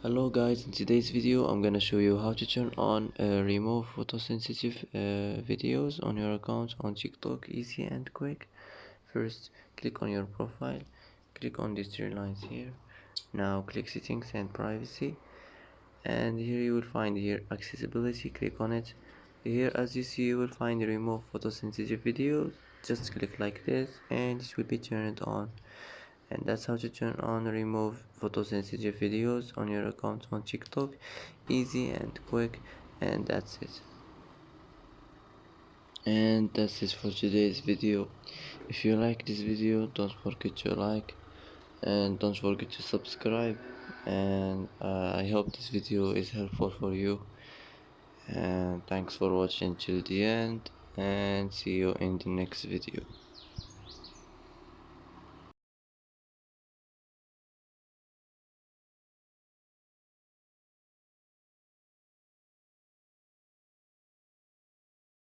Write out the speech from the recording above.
Hello guys, in today's video I'm gonna show you how to turn on remove photosensitive videos on your account on TikTok. Easy and quick. First, click on your profile, click on these three lines here. Now click settings and privacy, and here you will find here accessibility. Click on it. Here, as you see, you will find remove photosensitive videos. Just click like this and it will be turned on. And that's how to turn on remove photosensitive videos on your account on TikTok. Easy and quick, and that's it. And that's it for today's video. If you like this video, don't forget to like and don't forget to subscribe, and I hope this video is helpful for you, and thanks for watching till the end, and see you in the next video.